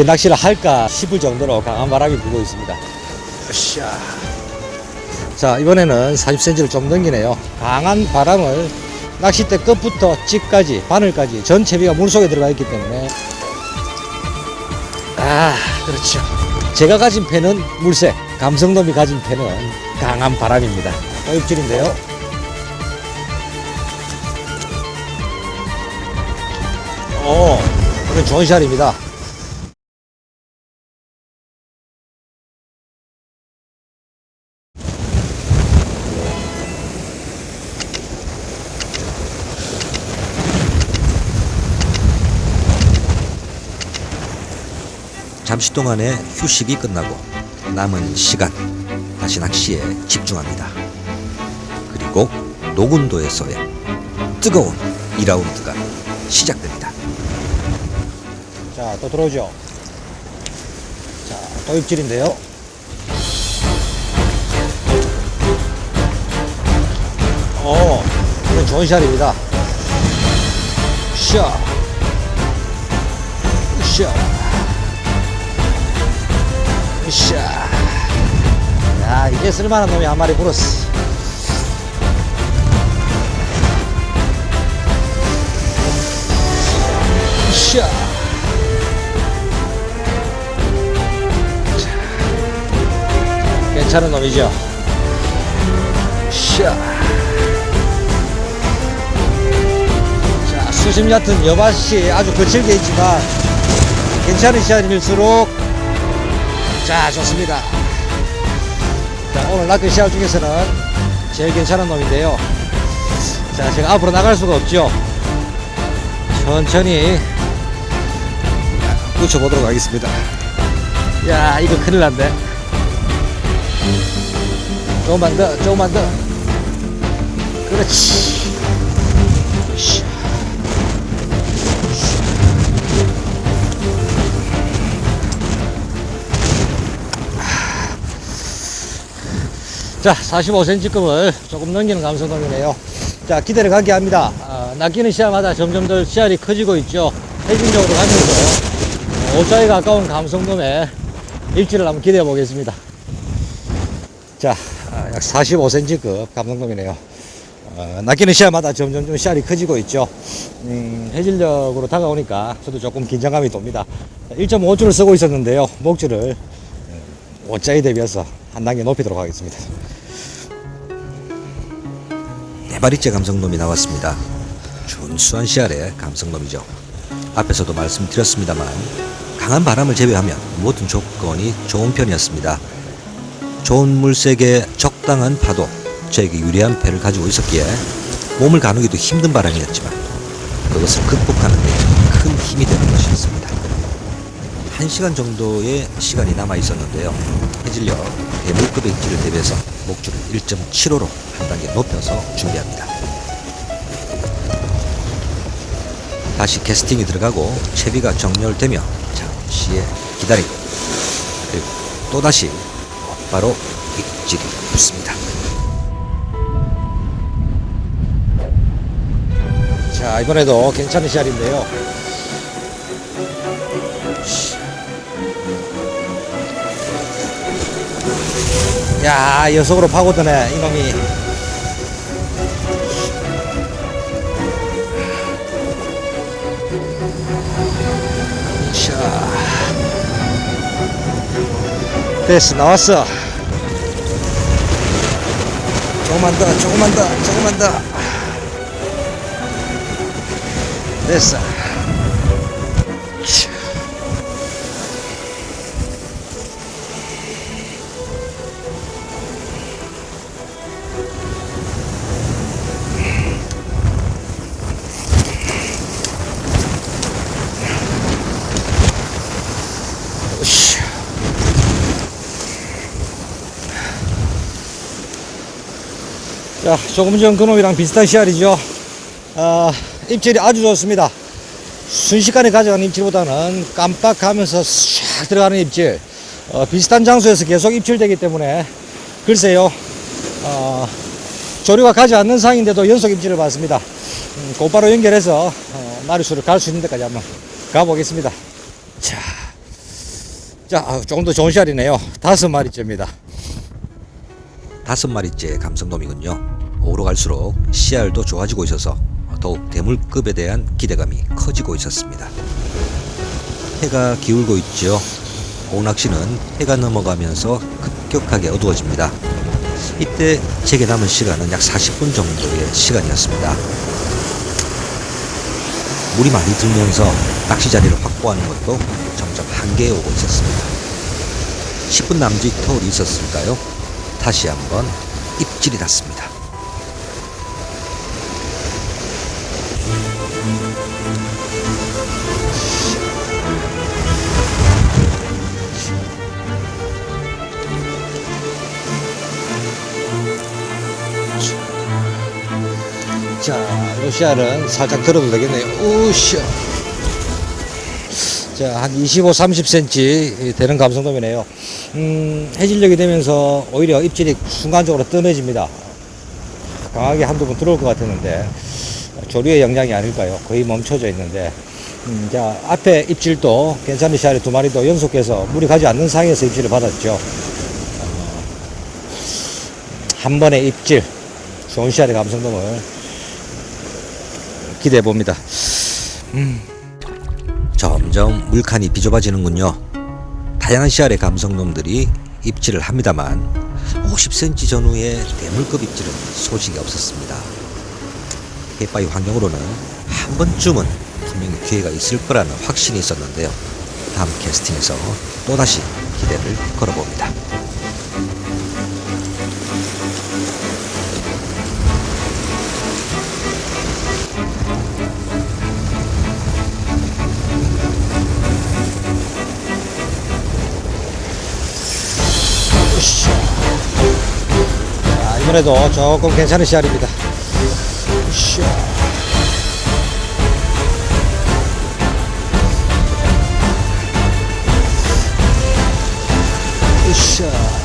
낚시를 할까 싶을 정도로 강한 바람이 불고 있습니다. 으쌰. 자, 이번에는 40cm를 좀 넘기네요. 강한 바람을 낚싯대 끝부터 찌까지 바늘까지 전 채비가 물속에 들어가 있기 때문에 그렇죠. 제가 가진 패는 물새, 감성돔이 가진 패는 강한 바람입니다. 입질인데요. 이건 좋은 샷입니다. 잠시 동안의 휴식이 끝나고 남은 시간 다시 낚시에 집중합니다. 그리고 노군도에서의 뜨거운 2라운드가 시작됩니다. 자, 또 들어오죠. 자, 또 입질인데요. 이건 좋은 샷입니다. 샷. 샷. 샤. 야, 이제 쓸만한 놈이 한 마리 불었어. 샤. 괜찮은 놈이죠. 샤. 자, 수심 얕은 여밭이 아주 거칠게 있지만 괜찮은 시간일수록 자, 좋습니다. 자, 오늘 낚시 시합 중에서는 제일 괜찮은 놈인데요. 자, 제가 앞으로 나갈 수가 없죠. 천천히 붙여보도록 하겠습니다. 야, 이거 큰일 났네. 조금만 더, 조금만 더. 그렇지. 자, 45cm급을 조금 넘기는 감성돔이네요. 자, 기대를 갖게 합니다. 낚이는 시야마다 점점 더 씨알이 커지고 있죠. 해진적으로 가면서 5자에 가까운 감성돔의 입질을 한번 기대해 보겠습니다. 자, 약 45cm급 감성돔이네요. 낚이는 시야마다 점점 좀 씨알이 커지고 있죠. 해질녘으로 다가오니까 저도 조금 긴장감이 돕니다. 1.5줄을 쓰고 있었는데요. 목줄을 5자에 대비해서 한 단계 높이도록 하겠습니다. 4마리째 감성돔이 나왔습니다. 준수한 씨알의 감성돔이죠. 앞에서도 말씀드렸습니다만 강한 바람을 제외하면 모든 조건이 좋은 편이었습니다. 좋은 물색에 적당한 파도, 저에게 유리한 패를 가지고 있었기에 몸을 가누기도 힘든 바람이었지만 그것을 극복하는 데 큰 힘이 되는 것이었습니다. 1시간 정도의 시간이 남아 있었는데요. 해질녘 대물급의 입질을 대비해서 목줄을 1.75로 한 단계 높여서 준비합니다. 다시 캐스팅이 들어가고 채비가 정렬되며 잠시의 기다림, 그리고 또다시 바로 입질이 붙습니다. 자, 이번에도 괜찮은 씨알인데요. 야, 여속으로 파고드네 이놈이. 자, 됐어, 나왔어. 조금만 더, 조금만 더, 조금만 더. 됐어. 자, 조금 전 그놈이랑 비슷한 씨알이죠. 입질이 아주 좋습니다. 순식간에 가져가는 입질보다는 깜빡하면서 샥 들어가는 입질. 비슷한 장소에서 계속 입질되기 때문에 글쎄요, 조류가 가지 않는 상인데도 연속 입질을 받습니다. 곧바로 연결해서 마리수를 갈 수 있는 데까지 한번 가보겠습니다. 자, 자, 조금 더 좋은 씨알이네요. 5마리째입니다. 5마리째 감성돔이군요. 오로 갈수록 씨알도 좋아지고 있어서 더욱 대물급에 대한 기대감이 커지고 있었습니다. 해가 기울고 있죠. 오낚시는 해가 넘어가면서 급격하게 어두워집니다. 이때 제게 남은 시간은 약 40분 정도의 시간이었습니다. 물이 많이 들면서 낚시 자리를 확보하는 것도 점점 한계에 오고 있었습니다. 10분 남짓 터울이 있었을까요? 다시 한번 입질이 닿습니다. 자, 요 씨알은 살짝 들어도 되겠네요. 우샤. 자, 한 25, 30cm 되는 감성돔이네요. 해질녘이 되면서 오히려 입질이 순간적으로 뜸해집니다. 강하게 한두 번 들어올 것 같았는데, 조류의 영향이 아닐까요? 거의 멈춰져 있는데, 자, 앞에 입질도 괜찮은 씨알이 2마리도 연속해서 물이 가지 않는 상황에서 입질을 받았죠. 한 번의 입질, 좋은 씨알의 감성돔을 기대해 봅니다. 점점 물칸이 비좁아지는군요. 다양한 씨알의 감성돔들이 입질을 합니다만 50cm 전후의 대물급 입질은 소식이 없었습니다. 햇바위 환경으로는 한 번쯤은 분명히 기회가 있을 거라는 확신이 있었는데요. 다음 캐스팅에서 또다시 기대를 걸어봅니다. 자, 이번에도 조금 괜찮은 씨알입니다. 으쌰. 으쌰.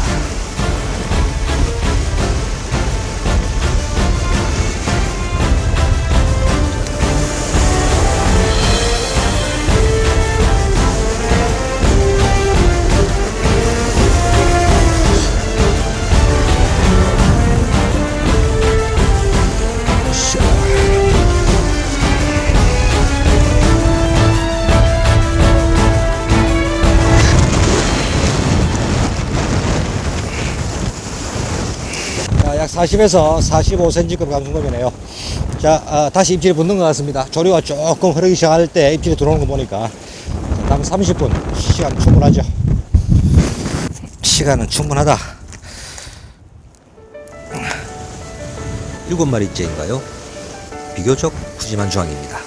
약 40에서 45cm급 감성돔이네요. 자, 다시 입질이 붙는 것 같습니다. 조류가 조금 흐르기 시작할 때 입질이 들어오는 거 보니까 다음 30분 시간 충분하죠. 시간은 충분하다. 7마리째인가요? 비교적 푸짐한 조항입니다.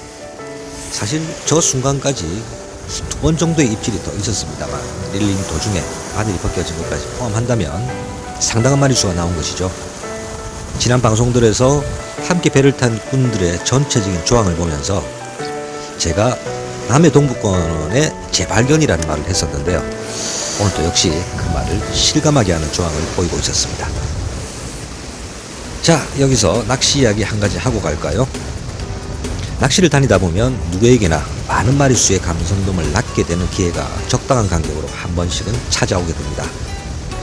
사실 저 순간까지 2번 정도의 입질이 더 있었습니다만 릴링 도중에 바늘이 벗겨진 것까지 포함한다면 상당한 마리수가 나온 것이죠. 지난 방송들에서 함께 배를 탄 군들의 전체적인 조항을 보면서 제가 남해 동부권의 재발견이라는 말을 했었는데요. 오늘도 역시 그 말을 실감하게 하는 조항을 보이고 있었습니다. 자, 여기서 낚시 이야기 한 가지 하고 갈까요? 낚시를 다니다 보면 누구에게나 많은 마리수의 감성돔을 낚게 되는 기회가 적당한 간격으로 한 번씩은 찾아오게 됩니다.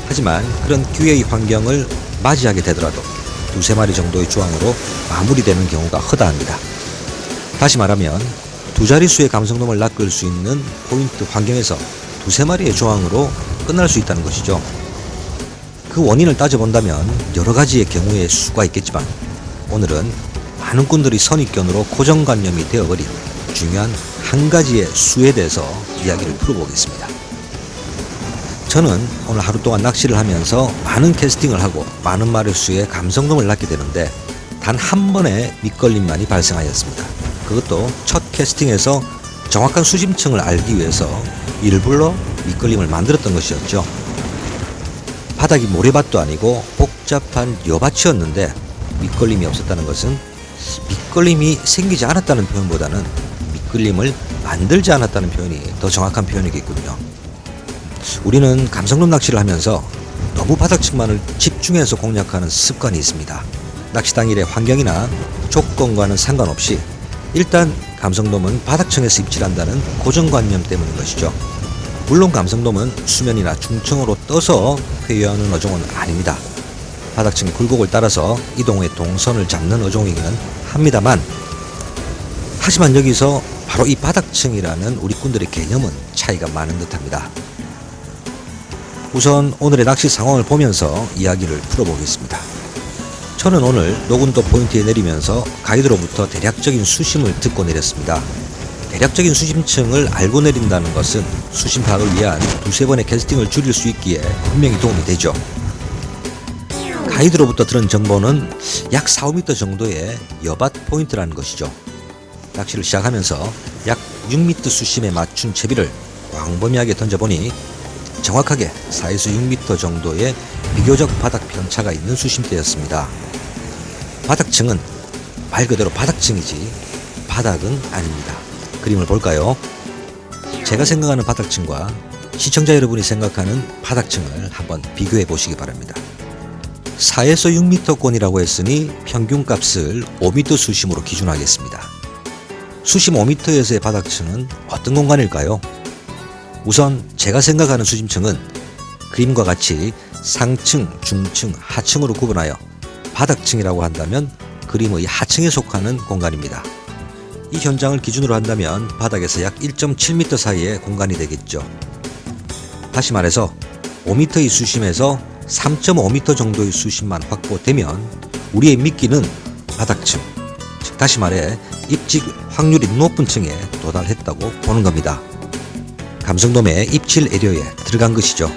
하지만 그런 기회의 환경을 맞이하게 되더라도 2-3마리 정도의 조항으로 마무리되는 경우가 허다합니다. 다시 말하면 2자릿수의 감성돔을 낚을 수 있는 포인트 환경에서 2-3마리의 조항으로 끝날 수 있다는 것이죠. 그 원인을 따져본다면 여러 가지의 경우의 수가 있겠지만 오늘은 많은 꾼들이 선입견으로 고정관념이 되어버린 중요한 한 가지의 수에 대해서 이야기를 풀어보겠습니다. 저는 오늘 하루 동안 낚시를 하면서 많은 캐스팅을 하고 많은 마리수의 감성돔을 낚게 되는데 단 한 번의 밑걸림만이 발생하였습니다. 그것도 첫 캐스팅에서 정확한 수심층을 알기 위해서 일부러 밑걸림을 만들었던 것이었죠. 바닥이 모래밭도 아니고 복잡한 여밭이었는데 밑걸림이 없었다는 것은 밑걸림이 생기지 않았다는 표현보다는 밑걸림을 만들지 않았다는 표현이 더 정확한 표현이겠군요. 우리는 감성돔 낚시를 하면서 너무 바닥층만을 집중해서 공략하는 습관이 있습니다. 낚시 당일의 환경이나 조건과는 상관없이 일단 감성돔은 바닥층에서 입질한다는 고정관념 때문인 것이죠. 물론 감성돔은 수면이나 중층으로 떠서 회유하는 어종은 아닙니다. 바닥층 굴곡을 따라서 이동 후에 동선을 잡는 어종이기는 합니다만, 하지만 여기서 바로 이 바닥층이라는 우리 꾼들의 개념은 차이가 많은 듯합니다. 우선 오늘의 낚시 상황을 보면서 이야기를 풀어보겠습니다. 저는 오늘 노군도 포인트에 내리면서 가이드로부터 대략적인 수심을 듣고 내렸습니다. 대략적인 수심층을 알고 내린다는 것은 수심 파악을 위한 두세 번의 캐스팅을 줄일 수 있기에 분명히 도움이 되죠. 가이드로부터 들은 정보는 약 4, 5m 정도의 여밭 포인트라는 것이죠. 낚시를 시작하면서 약 6m 수심에 맞춘 채비를 광범위하게 던져보니 정확하게 4에서 6m 정도의 비교적 바닥 편차가 있는 수심대였습니다. 바닥층은 말 그대로 바닥층이지 바닥은 아닙니다. 그림을 볼까요? 제가 생각하는 바닥층과 시청자 여러분이 생각하는 바닥층을 한번 비교해 보시기 바랍니다. 4에서 6m권이라고 했으니 평균값을 5m 수심으로 기준하겠습니다. 수심 5m에서의 바닥층은 어떤 공간일까요? 우선 제가 생각하는 수심층은 그림과 같이 상층, 중층, 하층으로 구분하여 바닥층이라고 한다면 그림의 하층에 속하는 공간입니다. 이 현장을 기준으로 한다면 바닥에서 약 1.7m 사이의 공간이 되겠죠. 다시 말해서 5m의 수심에서 3.5m 정도의 수심만 확보되면 우리의 미끼는 바닥층, 즉 다시 말해 입질 확률이 높은 층에 도달했다고 보는 겁니다. 감성돔의 입질 에리어에 들어간 것이죠.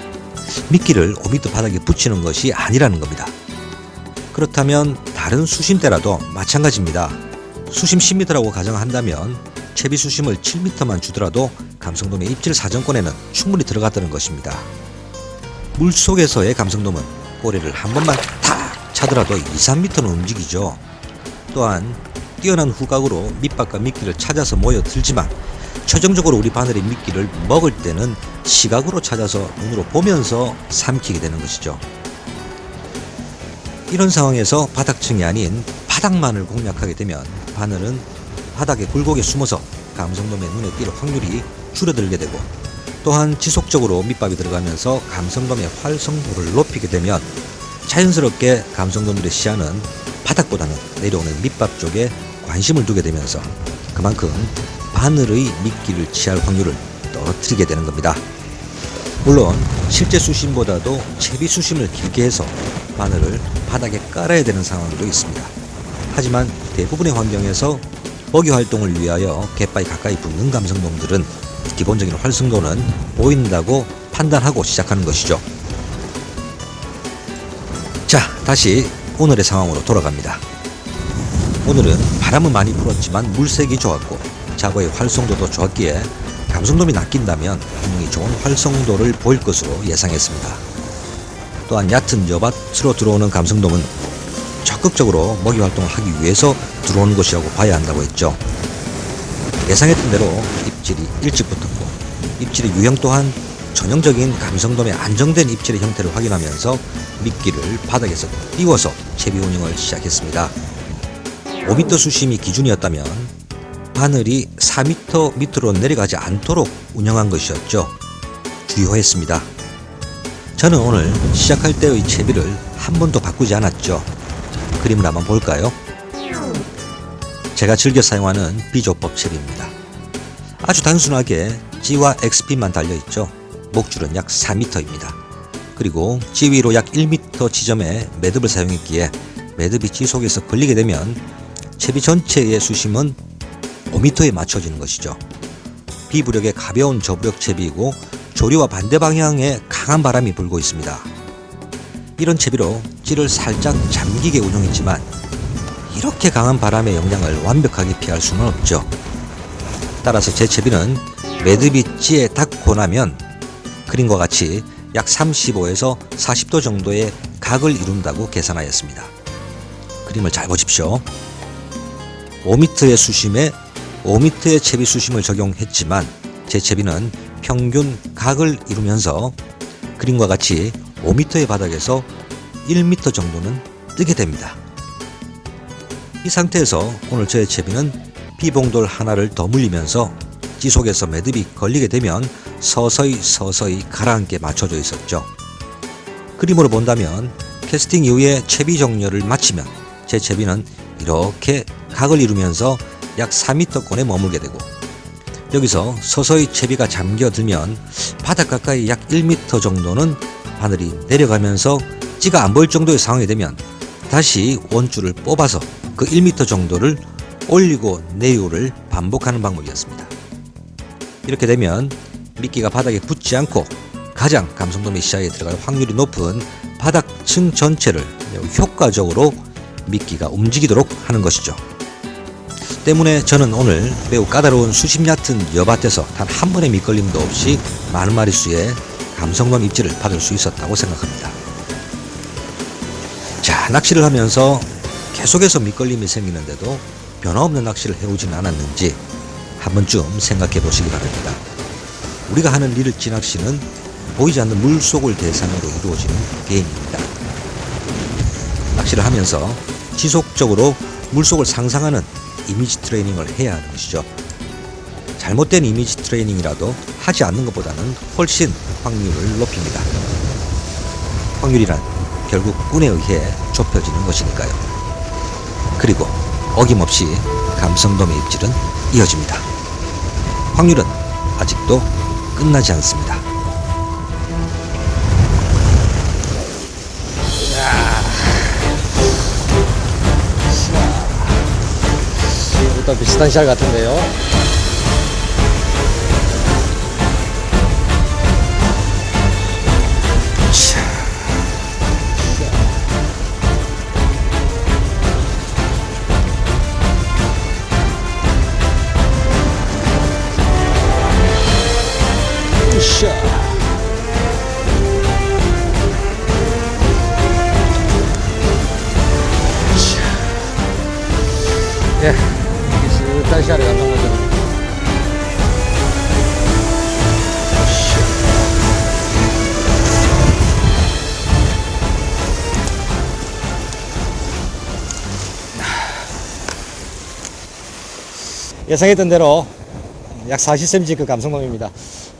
미끼를 5m 바닥에 붙이는 것이 아니라는 겁니다. 그렇다면 다른 수심대라도 마찬가지입니다. 수심 10m라고 가정한다면 채비 수심을 7m만 주더라도 감성돔의 입질 사정권에는 충분히 들어갔다는 것입니다. 물속에서의 감성돔은 꼬리를 한 번만 탁 차더라도 2, 3m는 움직이죠. 또한 뛰어난 후각으로 밑밥과 미끼를 찾아서 모여들지만 최종적으로 우리 바늘의 미끼를 먹을 때는 시각으로 찾아서 눈으로 보면서 삼키게 되는 것이죠. 이런 상황에서 바닥층이 아닌 바닥만을 공략하게 되면 바늘은 바닥의 굴곡에 숨어서 감성돔의 눈에 띌 확률이 줄어들게 되고, 또한 지속적으로 밑밥이 들어가면서 감성돔의 활성도를 높이게 되면 자연스럽게 감성돔들의 시야는 바닥보다는 내려오는 밑밥 쪽에 관심을 두게 되면서 그만큼 바늘의 미끼를 취할 확률을 떨어뜨리게 되는 겁니다. 물론 실제 수심보다도 채비 수심을 길게 해서 바늘을 바닥에 깔아야 되는 상황도 있습니다. 하지만 대부분의 환경에서 먹이 활동을 위하여 갯바위 가까이 붙는 감성돔들은 기본적인 활성도는 보인다고 판단하고 시작하는 것이죠. 자, 다시 오늘의 상황으로 돌아갑니다. 오늘은 바람은 많이 불었지만 물색이 좋았고 자고의 활성도도 좋았기에 감성돔이 낚인다면 분명히 좋은 활성도를 보일 것으로 예상했습니다. 또한 얕은 여밭으로 들어오는 감성돔은 적극적으로 먹이 활동을 하기 위해서 들어오는 것이라고 봐야 한다고 했죠. 예상했던 대로 입질이 일찍 붙었고 입질의 유형 또한 전형적인 감성돔의 안정된 입질의 형태를 확인하면서 미끼를 바닥에서 띄워서 채비 운영을 시작했습니다. 5m 수심이 기준이었다면 바늘이 4m 밑으로 내려가지 않도록 운영한 것이었죠. 주의했습니다. 저는 오늘 시작할 때의 채비를 한 번도 바꾸지 않았죠. 그림을 한번 볼까요? 제가 즐겨 사용하는 비조법 채비입니다. 아주 단순하게 G와 X핀만 달려있죠. 목줄은 약 4m입니다. 그리고 G 위로 약 1m 지점에 매듭을 사용했기에 매듭이 G 속에서 걸리게 되면 채비 전체의 수심은 5m에 맞춰지는 것이죠. 비부력의 가벼운 저부력 채비이고 조류와 반대 방향에 강한 바람이 불고 있습니다. 이런 채비로 찌를 살짝 잠기게 운용했지만 이렇게 강한 바람의 영향을 완벽하게 피할 수는 없죠. 따라서 제 채비는 매듭이 찌에 닿고 나면 그림과 같이 약 35에서 40도 정도의 각을 이룬다고 계산하였습니다. 그림을 잘 보십시오. 5m의 수심에 5m의 채비 수심을 적용했지만 제 채비는 평균 각을 이루면서 그림과 같이 5m의 바닥에서 1m 정도는 뜨게 됩니다. 이 상태에서 오늘 저의 채비는 비봉돌 하나를 더 물리면서 지속에서 매듭이 걸리게 되면 서서히 가라앉게 맞춰져 있었죠. 그림으로 본다면 캐스팅 이후에 채비 정렬을 마치면 제 채비는 이렇게 각을 이루면서 약 4m권에 머물게 되고, 여기서 서서히 채비가 잠겨들면 바닥 가까이 약 1m 정도는 바늘이 내려가면서 찌가 안 보일 정도의 상황이 되면 다시 원줄을 뽑아서 그 1m 정도를 올리고 내리고를 반복하는 방법이었습니다. 이렇게 되면 미끼가 바닥에 붙지 않고 가장 감성돔의 시야에 들어갈 확률이 높은 바닥층 전체를 매우 효과적으로 미끼가 움직이도록 하는 것이죠. 때문에 저는 오늘 매우 까다로운 수심 얕은 여밭에서 단 한 번의 밑걸림도 없이 많은 마리수의 감성돔 입질을 받을 수 있었다고 생각합니다. 자, 낚시를 하면서 계속해서 밑걸림이 생기는데도 변화없는 낚시를 해오진 않았는지 한 번쯤 생각해 보시기 바랍니다. 우리가 하는 리을지 낚시는 보이지 않는 물속을 대상으로 이루어지는 게임입니다. 낚시를 하면서 지속적으로 물속을 상상하는 이미지 트레이닝을 해야 하는 것이죠. 잘못된 이미지 트레이닝이라도 하지 않는 것보다는 훨씬 확률을 높입니다. 확률이란 결국 운에 의해 좁혀지는 것이니까요. 그리고 어김없이 감성돔의 입질은 이어집니다. 확률은 아직도 끝나지 않습니다. 일단 비슷한 시알 같은데요. 으쌰. 예, 비슷한 시알이 간단 거죠. 예상했던 대로 약 40cm 감성돔입니다.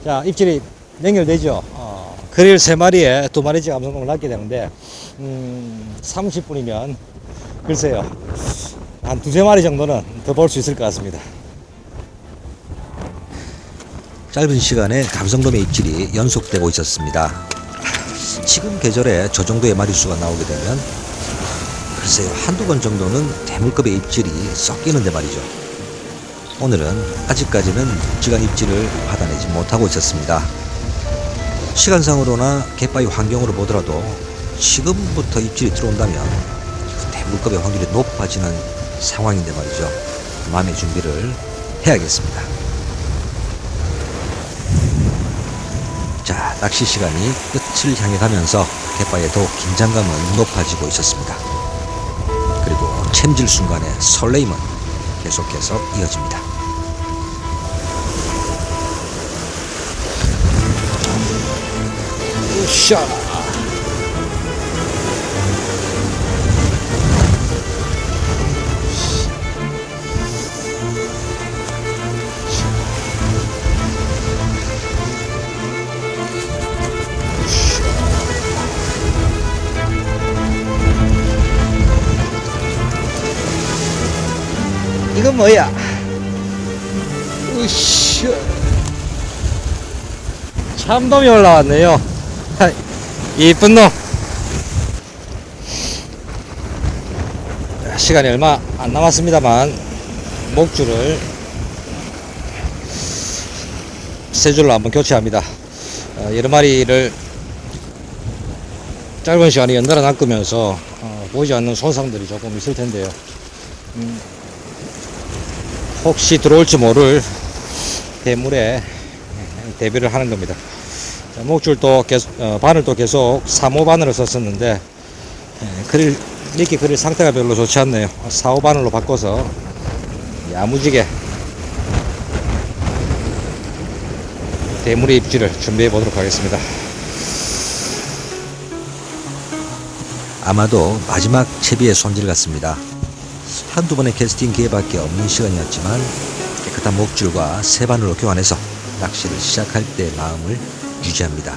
자, 입질이 연결되죠. 그릴 3마리에 2마리째 감성돔을 낚게 되는데 30분이면 글쎄요, 한 2-3마리 정도는 더 볼 수 있을 것 같습니다. 짧은 시간에 감성돔의 입질이 연속되고 있었습니다. 지금 계절에 저 정도의 마리수가 나오게 되면 글쎄요, 한두 번 정도는 대물급의 입질이 섞이는데 말이죠. 오늘은 아직까지는 묵직한 입질을 받아내지 못하고 있었습니다. 시간상으로나 갯바위 환경으로 보더라도 지금부터 입질이 들어온다면 대물급의 확률이 높아지는 상황인데 말이죠. 마음의 준비를 해야겠습니다. 자, 낚시 시간이 끝을 향해 가면서 갯바위에 더욱 긴장감은 높아지고 있었습니다. 그리고 챔질 순간의 설레임은 계속해서 이어집니다. 으쌰. 이건 뭐야? 으쌰. 참돔이 올라왔네요. 이쁜 놈. 시간이 얼마 안 남았습니다만 목줄을 세 줄로 한번 교체합니다. 여러 마리를 짧은 시간에 연달아 낚으면서 보이지 않는 손상들이 조금 있을 텐데요. 혹시 들어올지 모를 대물에 대비를 하는 겁니다. 자, 목줄도 계속, 바늘도 계속 3호 바늘을 썼었는데 미끼 그릴 상태가 별로 좋지 않네요. 4호 바늘로 바꿔서 야무지게 대물의 입질을 준비해 보도록 하겠습니다. 아마도 마지막 채비의 손질 같습니다. 한두 번의 캐스팅 기회밖에 없는 시간이었지만 깨끗한 목줄과 새 바늘로 교환해서 낚시를 시작할 때 마음을 유지합니다.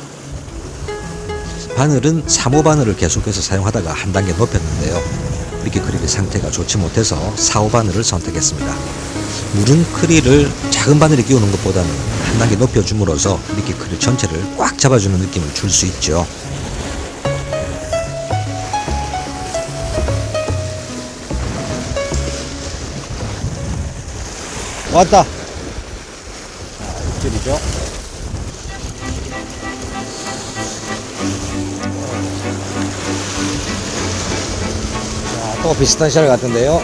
바늘은 3호 바늘을 계속해서 사용하다가 한 단계 높였는데요. 미끼 크릴의 상태가 좋지 못해서 4호 바늘을 선택했습니다. 물은 크릴을 작은 바늘에 끼우는 것보다는 한 단계 높여줌으로써 미끼 크릴 전체를 꽉 잡아주는 느낌을 줄 수 있죠. 왔다. 자, 입질이죠. 자, 또 비슷한 샷 같은데요.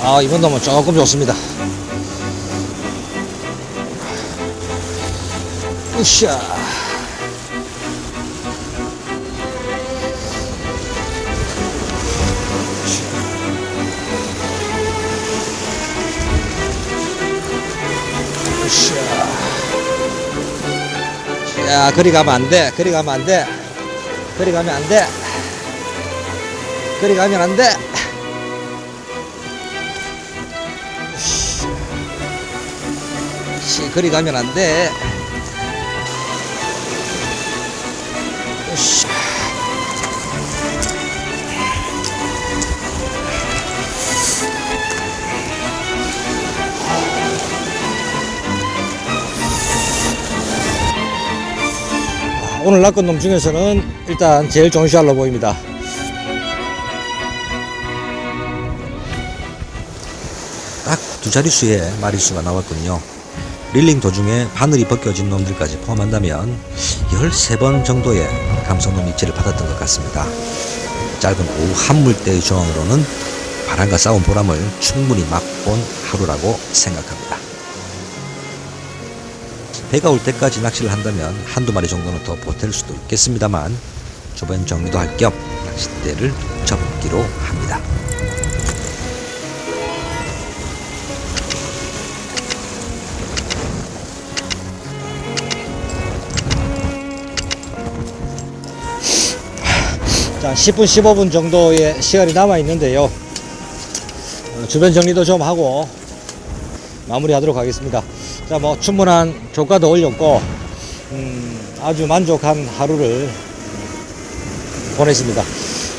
아, 이번 놈은 조금 좋습니다. 으쌰. 야, 그리 가면 안 돼. 그리 가면 안 돼. 그리 가면 안 돼. 그리 가면 안 돼. 그리 가면 안 돼. 오늘 낚은 놈 중에서는 일단 제일 좋은 샷로 보입니다. 딱 두 자릿수의 마리수가 나왔군요. 릴링 도중에 바늘이 벗겨진 놈들까지 포함한다면 13번 정도의 감성돔 입질을 받았던 것 같습니다. 짧은 오후 한물대의 조항으로는 바람과 싸운 보람을 충분히 맛본 하루라고 생각합니다. 배가 올 때까지 낚시를 한다면 한두 마리 정도는 더 보탤 수도 있겠습니다만 주변 정리도 할 겸 낚싯대를 접기로 합니다. 자, 10분, 15분 정도의 시간이 남아 있는데요. 주변 정리도 좀 하고 마무리 하도록 하겠습니다. 자, 뭐 충분한 조가도 올렸고 아주 만족한 하루를 보냈습니다.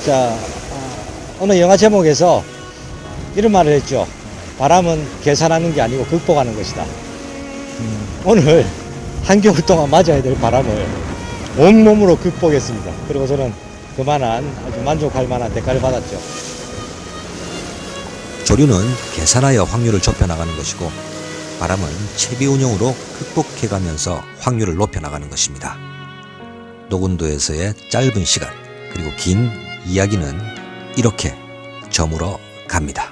자, 어느 영화 제목에서 이런 말을 했죠. 바람은 계산하는 게 아니고 극복하는 것이다. 오늘 한겨울 동안 맞아야 될 바람을 온몸으로 극복했습니다. 그리고 저는 그만한 아주 만족할 만한 대가를 받았죠. 조류는 계산하여 확률을 좁혀나가는 것이고 바람은 채비 운용으로 극복해가면서 확률을 높여나가는 것입니다. 노군도에서의 짧은 시간 그리고 긴 이야기는 이렇게 저물어 갑니다.